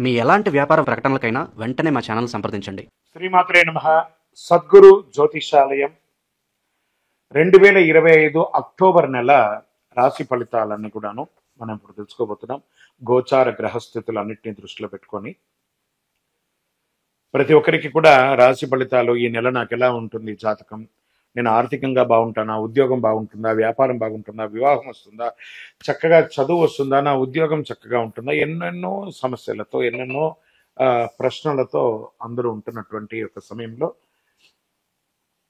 మీ ఎలాంటి వ్యాపార ప్రకటనలకైనా వెంటనే మా ఛానల్ సంప్రదించండి. శ్రీమాత్రే నమః. సద్గురు జ్యోతిషాలయం 2025 అక్టోబర్ నెల రాశి ఫలితాలన్నీ కూడాను మనం ఇప్పుడు తెలుసుకోబోతున్నాం. గోచార గ్రహస్థితులన్నింటినీ దృష్టిలో పెట్టుకొని ప్రతి ఒక్కరికి కూడా రాశి ఫలితాలు ఈ నెల నాకు ఎలా ఉంటుంది, జాతకం, నేను ఆర్థికంగా బాగుంటానా, ఉద్యోగం బాగుంటుందా, వ్యాపారం బాగుంటుందా, వివాహం వస్తుందా, చక్కగా చదువు వస్తుందా, నా ఉద్యోగం చక్కగా ఉంటుందా, ఎన్నెన్నో సమస్యలతో ఎన్నెన్నో ప్రశ్నలతో అందరూ ఉంటున్నటువంటి ఒక సమయంలో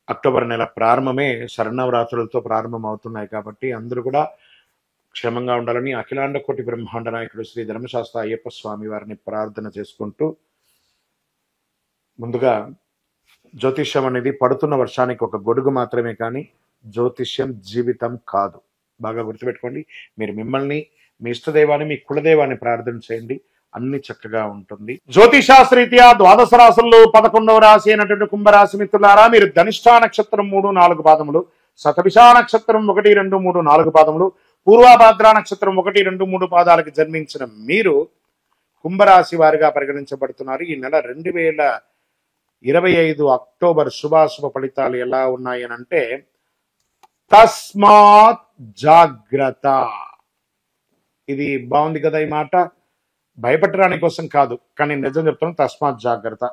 అక్టోబర్ నెల ప్రారంభమే శరణవరాత్రులతో ప్రారంభం అవుతున్నాయి. కాబట్టి అందరూ కూడా క్షేమంగా ఉండాలని అఖిలాండ కోటి బ్రహ్మాండ నాయకుడు శ్రీ ధర్మశాస్త్ర అయ్యప్ప స్వామి వారిని ప్రార్థన చేసుకుంటూ, ముందుగా జ్యోతిష్యం అనేది పడుతున్న వర్షానికి ఒక గొడుగు మాత్రమే, కానీ జ్యోతిష్యం జీవితం కాదు. బాగా గుర్తుపెట్టుకోండి. మీరు మిమ్మల్ని, మీ ఇష్టదైవాన్ని, మీ కులదైవాన్ని ప్రార్థన చేయండి, అన్ని చక్కగా ఉంటుంది. జ్యోతిషాస్త్రీత్యా ద్వాదశ రాశుల్లో 11వ రాశి అయినటువంటి కుంభరాశి మిత్రులారా, మీరు ధనిష్ఠా నక్షత్రం 3-4 పాదములు, శతభిషా నక్షత్రం 1-2-3-4 పాదములు, పూర్వాభాద్ర నక్షత్రం 1-2-3 పాదాలకు జన్మించిన మీరు కుంభరాశి వారిగా పరిగణించబడుతున్నారు. ఈ నెల 2025 అక్టోబర్ శుభాశుభ ఫలితాలు ఎలా ఉన్నాయి అని అంటే, తస్మాత్ జాగ్రత్త. ఇది బాగుంది కదా ఈ మాట, భయపెట్టడానికి కోసం కాదు, కానీ నిజం చెప్తున్నాను. తస్మాత్ జాగ్రత్త.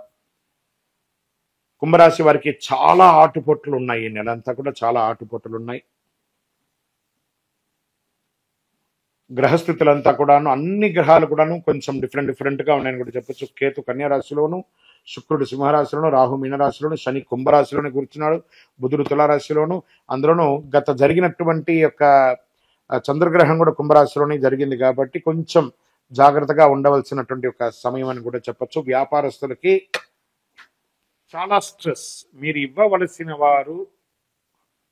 కుంభరాశి వారికి చాలా ఆటుపోట్లు ఉన్నాయి. ఈ నెల అంతా కూడా చాలా ఆటుపోట్లు ఉన్నాయి. గ్రహస్థితులంతా కూడాను, అన్ని గ్రహాలు కూడాను కొంచెం డిఫరెంట్ గా ఉన్నాయని కూడా చెప్పొచ్చు. కేతు కన్యా రాశిలోను, శుక్రుడు సింహరాశిలోను, రాహు మీనరాశిలోను, శని కుంభరాశిలోనే కూర్చున్నాడు, బుధుడు తులారాశిలోను. అందులోనూ గత జరిగినటువంటి యొక్క చంద్రగ్రహం కూడా కుంభరాశిలోనే జరిగింది. కాబట్టి కొంచెం జాగ్రత్తగా ఉండవలసినటువంటి ఒక సమయం అని కూడా చెప్పొచ్చు. వ్యాపారస్తులకి చాలా స్ట్రెస్. మీరు ఇవ్వవలసిన వారు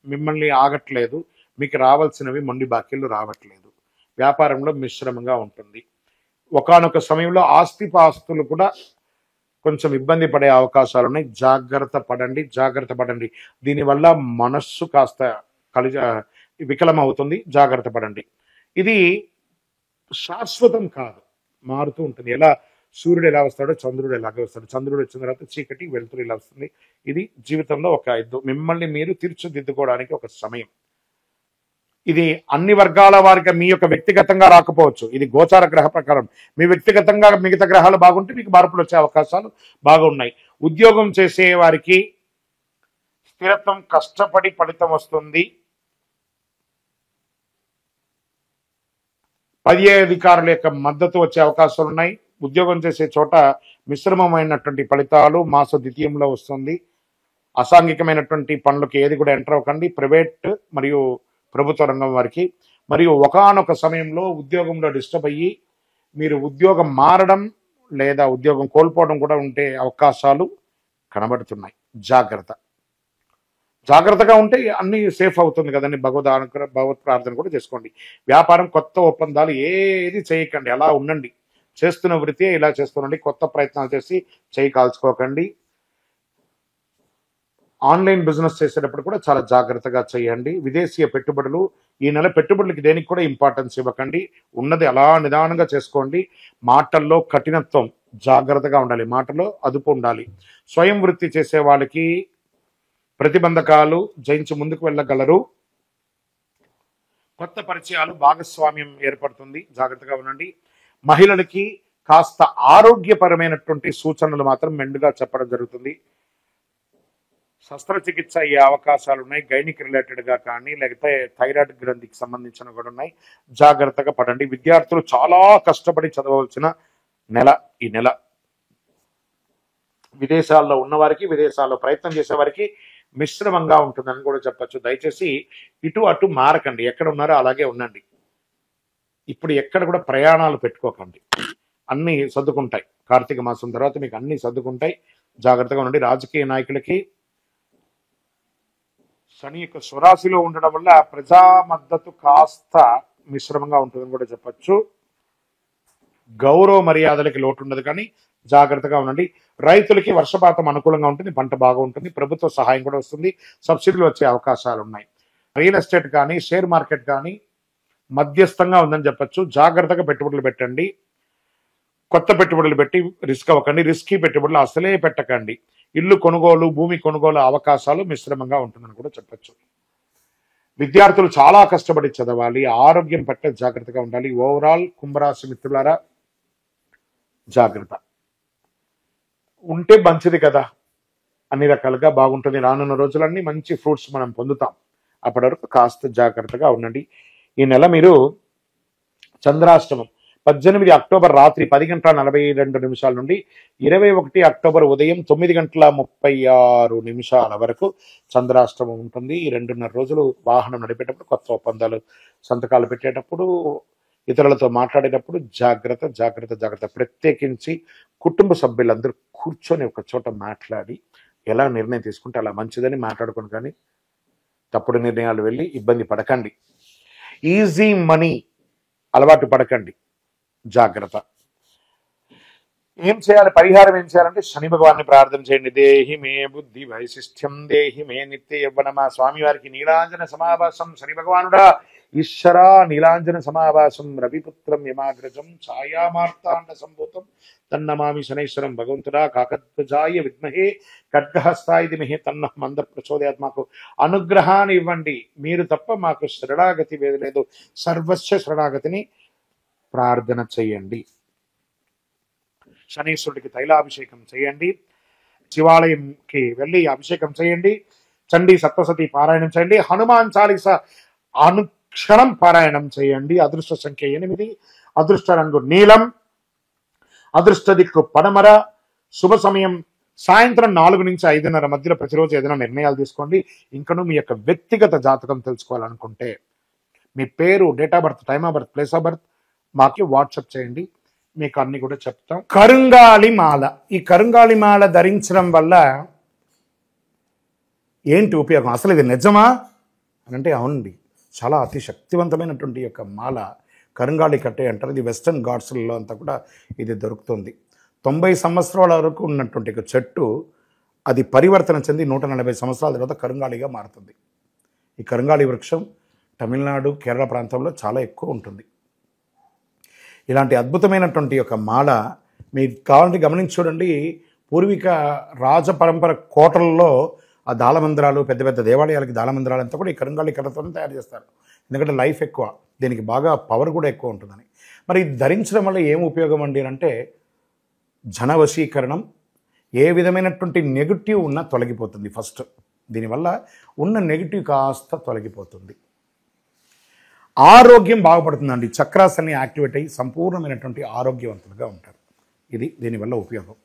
మిమ్మల్ని ఆగట్లేదు, మీకు రావాల్సినవి మొండి బాకీలు రావట్లేదు. వ్యాపారంలో మిశ్రమంగా ఉంటుంది. ఒకానొక సమయంలో ఆస్తిపాస్తులు కూడా కొంచెం ఇబ్బంది పడే అవకాశాలు ఉన్నాయి. జాగ్రత్త పడండి. దీనివల్ల మనస్సు కాస్త వికలమవుతుంది. జాగ్రత్త పడండి. ఇది శాశ్వతం కాదు, మారుతూ ఉంటుంది. ఎలా సూర్యుడు ఎలా వస్తాడో చంద్రుడు ఎలాగే వస్తాడు. చంద్రుడు వచ్చిన తర్వాత చీకటి, వెలుతురు ఇలా వస్తుంది. ఇది జీవితంలో మిమ్మల్ని మీరు తీర్చిదిద్దుకోవడానికి ఒక సమయం. ఇది అన్ని వర్గాల వారికి మీ యొక్క వ్యక్తిగతంగా రాకపోవచ్చు. ఇది గోచార గ్రహ ప్రకారం. మీ వ్యక్తిగతంగా మిగతా గ్రహాలు బాగుంటే మీకు మార్పులు వచ్చే అవకాశాలు బాగున్నాయి. ఉద్యోగం చేసే వారికి స్థిరత్వం, కష్టపడి ఫలితం వస్తుంది. పై అధికారుల యొక్క మద్దతు వచ్చే అవకాశాలు ఉన్నాయి. ఉద్యోగం చేసే చోట మిశ్రమమైనటువంటి ఫలితాలు మాస ద్వితీయంలో వస్తుంది. అసాంఘికమైనటువంటి పనులకు ఏది కూడా ఎంటర్ అవ్వకండి. ప్రైవేట్ మరియు ప్రభుత్వ రంగం వారికి. మరియు ఒకానొక సమయంలో ఉద్యోగంలో డిస్టర్బ్ అయ్యి మీరు ఉద్యోగం మారడం లేదా ఉద్యోగం కోల్పోవడం కూడా ఉండే అవకాశాలు కనబడుతున్నాయి. జాగ్రత్తగా ఉంటే అన్ని సేఫ్ అవుతుంది కదండి. భగవత్ ప్రార్థన కూడా చేసుకోండి. వ్యాపారం, కొత్త ఒప్పందాలు ఏది చేయకండి, అలా ఉండండి. చేస్తున్న వృత్తి ఇలా చేస్తుండండి. కొత్త ప్రయత్నాలు చేసి చేయి కాల్చుకోకండి. ఆన్లైన్ బిజినెస్ చేసేటప్పుడు కూడా చాలా జాగ్రత్తగా చేయండి. విదేశీయ పెట్టుబడులు, ఈ నెల పెట్టుబడులకి దేనికి కూడా ఇంపార్టెన్స్ ఇవ్వకండి. ఉన్నది అలా నిదానంగా చేసుకోండి. మాటల్లో కఠినత్వం, జాగ్రత్తగా ఉండాలి. మాటలో అదుపు ఉండాలి. స్వయం వృత్తి చేసే వాళ్ళకి ప్రతిబంధకాలు జయించి ముందుకు వెళ్ళగలరు. కొత్త పరిచయాలు, భాగస్వామ్యం ఏర్పడుతుంది. జాగ్రత్తగా ఉండండి. మహిళలకి కాస్త ఆరోగ్యపరమైనటువంటి సూచనలు మాత్రం మెండుగా చెప్పడం జరుగుతుంది. శస్త్రచికిత్స అయ్యే అవకాశాలు ఉన్నాయి. గైనిక్ రిలేటెడ్ గా కానీ, లేకపోతే థైరాయిడ్ గ్రంథికి సంబంధించిన కూడా ఉన్నాయి. జాగ్రత్తగా పడండి. విద్యార్థులు చాలా కష్టపడి చదవవలసిన నెల ఈ నెల. విదేశాల్లో ఉన్నవారికి, విదేశాల్లో ప్రయత్నం చేసేవారికి మిశ్రమంగా ఉంటుందని కూడా చెప్పచ్చు. దయచేసి ఇటు అటు మారకండి. ఎక్కడ ఉన్నారో అలాగే ఉండండి. ఇప్పుడు ఎక్కడ కూడా ప్రయాణాలు పెట్టుకోకండి. అన్ని సర్దుకుంటాయి. కార్తీక మాసం తర్వాత మీకు అన్ని సర్దుకుంటాయి. జాగ్రత్తగా ఉండండి. రాజకీయ నాయకులకి శని యొక్క స్వరాశిలో ఉండడం వల్ల ప్రజా మద్దతు కాస్త మిశ్రమంగా ఉంటుందని కూడా చెప్పచ్చు. గౌరవ మర్యాదలకి లోటు ఉండదు, కానీ జాగ్రత్తగా ఉండండి. రైతులకి వర్షపాతం అనుకూలంగా ఉంటుంది, పంట బాగా ఉంటుంది, ప్రభుత్వ సహాయం కూడా వస్తుంది, సబ్సిడీలు వచ్చే అవకాశాలు ఉన్నాయి. రియల్ ఎస్టేట్ కానీ, షేర్ మార్కెట్ కానీ మధ్యస్థంగా ఉందని చెప్పచ్చు. జాగ్రత్తగా పెట్టుబడులు పెట్టండి. కొత్త పెట్టుబడులు పెట్టి రిస్క్ అవ్వకండి. రిస్కీ పెట్టుబడులు అసలే పెట్టకండి. ఇల్లు కొనుగోలు, భూమి కొనుగోలు అవకాశాలు మిశ్రమంగా ఉంటుందని కూడా చెప్పొచ్చు. విద్యార్థులు చాలా కష్టపడి చదవాలి. ఆరోగ్యం పట్ల జాగ్రత్తగా ఉండాలి. ఓవరాల్ కుంభరాశి మిత్రులారా, జాగ్రత్త ఉంటే మంచిది కదా, అన్ని రకాలుగా బాగుంటుంది. రానున్న రోజులన్నీ మంచి ఫ్రూట్స్ మనం పొందుతాం. అప్పటి వరకు కాస్త జాగ్రత్తగా ఉండండి. ఈ నెల మీరు చంద్రాష్టమం 18 అక్టోబర్ రాత్రి 10:42 నుండి 21 అక్టోబర్ ఉదయం 9:36 వరకు చంద్రాష్టమం ఉంటుంది. ఈ 2.5 రోజులు వాహనం నడిపేటప్పుడు, కొత్త ఒప్పందాలు సంతకాలు పెట్టేటప్పుడు, ఇతరులతో మాట్లాడేటప్పుడు జాగ్రత్త జాగ్రత్త జాగ్రత్త. ప్రత్యేకించి కుటుంబ సభ్యులందరూ కూర్చొని ఒక చోట మాట్లాడి ఎలా నిర్ణయం తీసుకుంటే అలా మంచిదని మాట్లాడుకుని, కానీ తప్పుడు నిర్ణయాలు వెళ్ళి ఇబ్బంది పడకండి. ఈజీ మనీ అలవాటు పడకండి. జాగ్రత్త. ఏం చేయాలి, పరిహారం ఏం చేయాలంటే శని భగవాన్ని ప్రార్థన చేయండి. దేహి మే బుద్ధి వైశిష్ట్యం, దేహి మే నిత్య యవ్వనమా. స్వామి వారికి నీలాంజన సమావాసం. శని భగవానుడా ఈశ్వరా నీలాంజన సమావాసం, రవిపుత్రం యమాగ్రజం, ఛాయామార్తాండ సంభూతం తన్నమామి శనైశ్వరం. భగవంతుడా కాకధ్వజాయ విద్మహే ఖడ్గహస్తాయ ధీమహి తన్నః మంద ప్రచోదయాత్. మాకు అనుగ్రహాన్ని ఇవ్వండి. మీరు తప్ప మాకు శరణాగతి లేదు. సర్వస్వ శరణాగతిని ప్రార్థన చేయండి. శనీశ్వరుడికి తైలాభిషేకం చేయండి. శివాలయంకి వెళ్ళి అభిషేకం చేయండి. చండీ సప్తసతి పారాయణం చేయండి. హనుమాన్ చాలీస అనుక్షణం పారాయణం చేయండి. అదృష్ట సంఖ్య 8, అదృష్ట రంగు నీలం, అదృష్ట దిక్కు పడమర. శుభ సమయం సాయంత్రం 4 నుంచి 5:30 మధ్యలో. ప్రతిరోజు ఏదైనా నిర్ణయాలు తీసుకోండి. ఇంకనూ మీ యొక్క వ్యక్తిగత జాతకం తెలుసుకోవాలనుకుంటే మీ పేరు, date of birth, time of birth, place of birth మాకి వాట్సాప్ చేయండి. మీకు అన్ని కూడా చెప్తాం. కరుంగాళి మాల. ఈ కరుంగాళి మాల ధరించడం వల్ల ఏంటి ఉపయోగం, అసలు ఇది నిజమా అని అంటే అవునండి, చాలా అతి శక్తివంతమైనటువంటి యొక్క మాల కరుంగాళి కట్టే అంటారు. ఇది వెస్టర్న్ ఘాట్స్లలో అంతా కూడా ఇది దొరుకుతుంది. 90 సంవత్సరాల వరకు ఉన్నటువంటి ఒక చెట్టు అది పరివర్తన చెంది 140 సంవత్సరాల తర్వాత కరుంగాళిగా మారుతుంది. ఈ కరుంగాళి వృక్షం తమిళనాడు, కేరళ ప్రాంతంలో చాలా ఎక్కువ ఉంటుంది. ఇలాంటి అద్భుతమైనటువంటి ఒక మాల మీకు కావాలంటే గమనించి చూడండి. పూర్వీక రాజపరంపర కోటలలో ఆ దాళమందిరాలు, పెద్ద పెద్ద దేవాలయాలకి దాళమందిరాలు అంతా కూడా ఈ కరుంగాళి కర్రతోనే తయారు చేస్తారు. ఎందుకంటే లైఫ్ ఎక్కువ, దీనికి బాగా పవర్ కూడా ఎక్కువ ఉంటుందని. మరి ఇది ధరించడం వల్ల ఏం ఉపయోగం అండి అంటే జన వశీకరణం, ఏ విధమైనటువంటి నెగిటివ్ ఉన్నా తొలగిపోతుంది. ఫస్ట్ దీనివల్ల ఉన్న నెగిటివ్ కాస్త తొలగిపోతుంది. ఆరోగ్యం బాగుపడుతుందండి. చక్రాస్ అన్ని యాక్టివేట్ అయ్యి సంపూర్ణమైనటువంటి ఆరోగ్యవంతులుగా ఉంటారు. ఇది దీనివల్ల ఉపయోగం.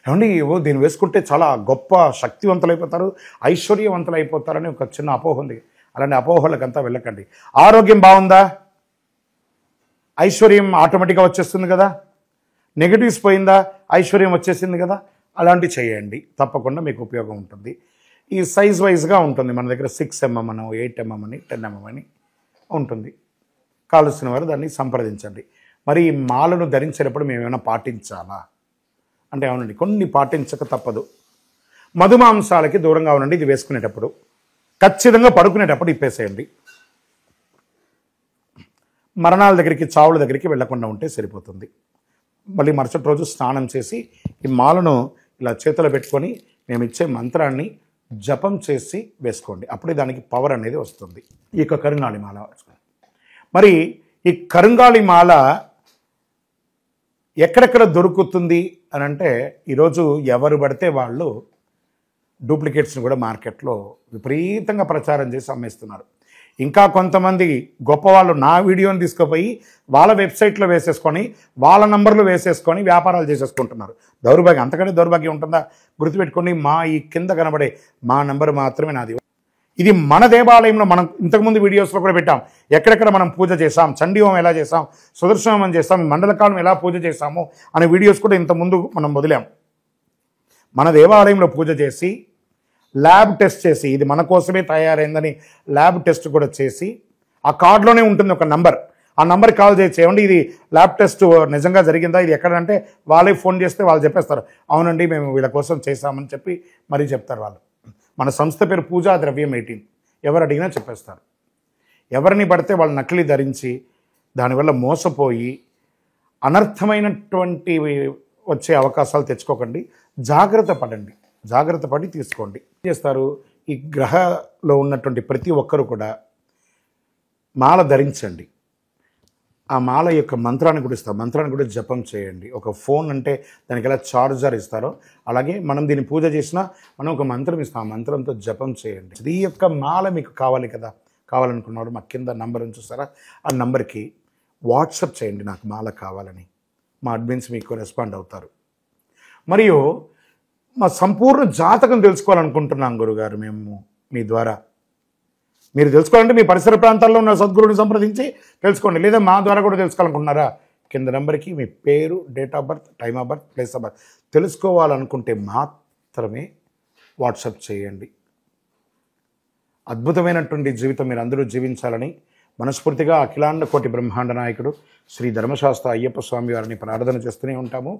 ఏమండి దీన్ని వేసుకుంటే చాలా గొప్ప శక్తివంతులైపోతారు, ఐశ్వర్యవంతులైపోతారని ఒక చిన్న అపోహ ఉంది. అలాంటి అపోహలకంతా వెళ్ళకండి. ఆరోగ్యం బాగుందా, ఐశ్వర్యం ఆటోమేటిక్గా వచ్చేస్తుంది కదా. నెగిటివ్స్ పోయిందా, ఐశ్వర్యం వచ్చేసింది కదా. అలాంటివి చేయండి, తప్పకుండా మీకు ఉపయోగం ఉంటుంది. ఈ సైజ్ వైజ్గా ఉంటుంది. మన దగ్గర 6mm అని, 8mm అని, 10mm అని ఉంటుంది. కావలసిన వారు దాన్ని సంప్రదించండి. మరి ఈ మాలను ధరించేటప్పుడు మేము ఏమైనా పాటించాలా అంటే అవునండి, కొన్ని పాటించక తప్పదు. మధుమాంసాలకి దూరంగా ఉండండి. ఇది వేసుకునేటప్పుడు ఖచ్చితంగా పడుకునేటప్పుడు ఇప్పేసేయండి. మరణాల దగ్గరికి, చావుల దగ్గరికి వెళ్లకుండా ఉంటే సరిపోతుంది. మళ్ళీ మరుసటి రోజు స్నానం చేసి ఈ మాలను ఇలా చేతిలో పెట్టుకొని మేము ఇచ్చే మంత్రాన్ని జపం చేసి వేసుకోండి. అప్పుడే దానికి పవర్ అనేది వస్తుంది. ఈ యొక్క కరుంగాళి మాల. మరి ఈ కరుంగాళి మాల ఎక్కడెక్కడ దొరుకుతుంది అని అంటే ఈరోజు ఎవరు పడితే వాళ్ళు డూప్లికేట్స్ని కూడా మార్కెట్లో విపరీతంగా ప్రచారం చేసి అమ్మేస్తున్నారు. ఇంకా కొంతమంది గొప్పవాళ్ళు నా వీడియోని తీసుకుపోయి వాళ్ళ వెబ్సైట్లో వేసేసుకొని, వాళ్ళ నంబర్లు వేసేసుకొని వ్యాపారాలు చేసేసుకుంటున్నారు. దౌర్భాగ్యం, అంతకంటే దౌర్భాగ్యం ఉంటుందా? గుర్తుపెట్టుకోండి, మా ఈ కింద కనబడే మా నంబర్ మాత్రమే నాది. ఇది మన దేవాలయంలో మనం ఇంతకుముందు వీడియోస్లో కూడా పెట్టాం. ఎక్కడెక్కడ మనం పూజ చేసాం, చండీ హోమం ఎలా చేసాం, సుదర్శన హోమం చేస్తాం, మండలకాలం ఎలా పూజ చేసాము అనే వీడియోస్ కూడా ఇంతకుముందు మనం వదిలాం. మన దేవాలయంలో పూజ చేసి ల్యాబ్ టెస్ట్ చేసి, ఇది మన కోసమే తయారైందని ల్యాబ్ టెస్ట్ కూడా చేసి, ఆ కార్డులోనే ఉంటుంది ఒక నంబర్. ఆ నంబర్కి కాల్ చేసి ఏమండి ఇది ల్యాబ్ టెస్ట్ నిజంగా జరిగిందా, ఇది ఎక్కడంటే వాళ్ళే ఫోన్ చేస్తే వాళ్ళు చెప్పేస్తారు, అవునండి మేము వీళ్ళ కోసం చేశామని చెప్పి మరీ చెప్తారు వాళ్ళు. మన సంస్థ పేరు పూజా ద్రవ్యం 18. ఎవరు అడిగినా చెప్పేస్తారు. ఎవరిని పడితే వాళ్ళు నకిలీ ధరించి దానివల్ల మోసపోయి అనర్థమైనటువంటి వచ్చే అవకాశాలు తెచ్చుకోకండి. జాగ్రత్త పడండి, జాగ్రత్త పడి తీసుకోండి. ఏం చేస్తారు, ఈ గ్రహలో ఉన్నటువంటి ప్రతి ఒక్కరు కూడా మాల ధరించండి. ఆ మాల యొక్క మంత్రాన్ని కూడా ఇస్తారు, మంత్రాన్ని కూడా జపం చేయండి. ఒక ఫోన్ అంటే దానికి ఎలా చార్జర్ ఇస్తారో అలాగే మనం దీన్ని పూజ చేసినా మనం ఒక మంత్రం ఇస్తాం, ఆ మంత్రంతో జపం చేయండి. ఈ యొక్క మాల మీకు కావాలి కదా, కావాలనుకున్నవాడు మా కింద నంబర్ చూస్తారా, ఆ నంబర్కి వాట్సాప్ చేయండి నాకు మాల కావాలని. మా అడ్మిన్స్ మీకు రెస్పాండ్ అవుతారు. మరియు మా సంపూర్ణ జాతకం తెలుసుకోవాలనుకుంటున్నాం గురుగారు మేము మీ ద్వారా. మీరు తెలుసుకోవాలంటే మీ పరిసర ప్రాంతాల్లో ఉన్న సద్గురుని సంప్రదించి తెలుసుకోండి, లేదా మా ద్వారా కూడా తెలుసుకోవాలనుకుంటున్నారా, కింద నెంబర్కి మీ పేరు, date of birth, time of birth, place of birth తెలుసుకోవాలనుకుంటే మాత్రమే వాట్సాప్ చేయండి. అద్భుతమైనటువంటి జీవితం మీరు అందరూ జీవించాలని మనస్ఫూర్తిగా అఖిలాండ కోటి బ్రహ్మాండ నాయకుడు శ్రీ ధర్మశాస్త్ర అయ్యప్ప స్వామి వారిని ప్రార్థన చేస్తూనే ఉంటాము.